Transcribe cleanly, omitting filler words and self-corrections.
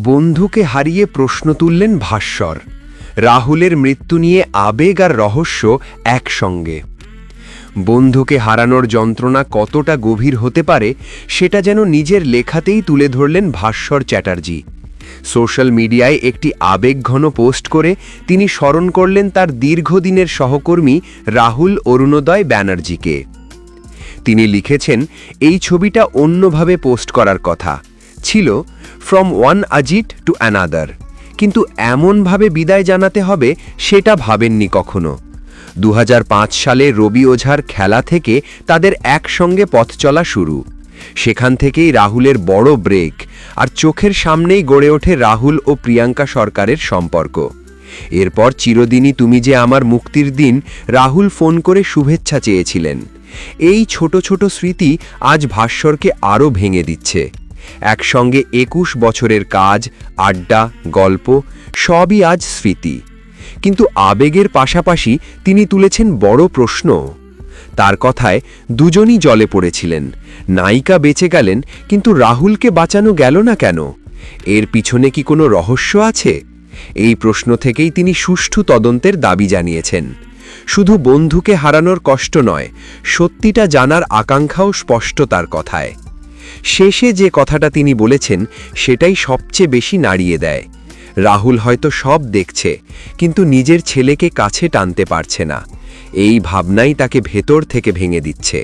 বন্ধুকে হারিয়ে প্রশ্ন তুললেন ভাস্বর। রাহুলের মৃত্যু নিয়ে আবেগ আর রহস্য একসঙ্গে। বন্ধুকে হারানোর যন্ত্রণা কতটা গভীর হতে পারে সেটা যেন নিজের লেখাতেই তুলে ধরলেন ভাস্বর চ্যাটার্জি। সোশ্যাল মিডিয়ায় একটি আবেগঘন পোস্ট করে তিনি স্মরণ করলেন তার দীর্ঘদিনের সহকর্মী রাহুল অরুণোদয় ব্যানার্জিকে। তিনি লিখেছেন, এই ছবিটা অন্যভাবে পোস্ট করার কথা ছিল, from one Ajit to another, কিন্তু এমনভাবে বিদায় জানাতে হবে সেটা ভাবেননি কখনো। 2005 সালে রবি ওঝার খেলা থেকে তাদের একসঙ্গে পথ চলা শুরু। সেখান থেকেই রাহুলের বড় ব্রেক, আর চোখের সামনেই গড়ে ওঠে রাহুল ও প্রিয়াঙ্কা সরকারের সম্পর্ক। এরপর চিরদিনই তুমি যে আমার মুক্তির দিন রাহুল ফোন করে শুভেচ্ছা চেয়েছিলেন। এই ছোট ছোট স্মৃতি আজ ভাস্বরকে আরও ভেঙে দিচ্ছে। একসঙ্গে 21 বছরের কাজ, আড্ডা, গল্প সবই আজ স্মৃতি। কিন্তু আবেগের পাশাপাশি তিনি তুলেছেন বড় প্রশ্ন। তার কথায় দুজনই জলে পড়েছিলেন, নায়িকা বেঁচে গেলেন, কিন্তু রাহুলকে বাঁচানো গেল না কেন? এর পিছনে কি কোনো রহস্য আছে? এই প্রশ্ন থেকেই তিনি সুষ্ঠু তদন্তের দাবি জানিয়েছেন। শুধু বন্ধুকে হারানোর কষ্ট নয়, সত্যিটা জানার আকাঙ্ক্ষাও স্পষ্ট তার কথায়। শেষে যে কথাটা তিনি বলেছেন সেটাই সবচেয়ে বেশি নাড়িয়ে দেয়। রাহুল হয়তো সব দেখছে, কিন্তু নিজের ছেলেকে কাছে টানতে পারছে না। এই ভাবনাই তাকে ভেতর থেকে ভেঙে দিচ্ছে।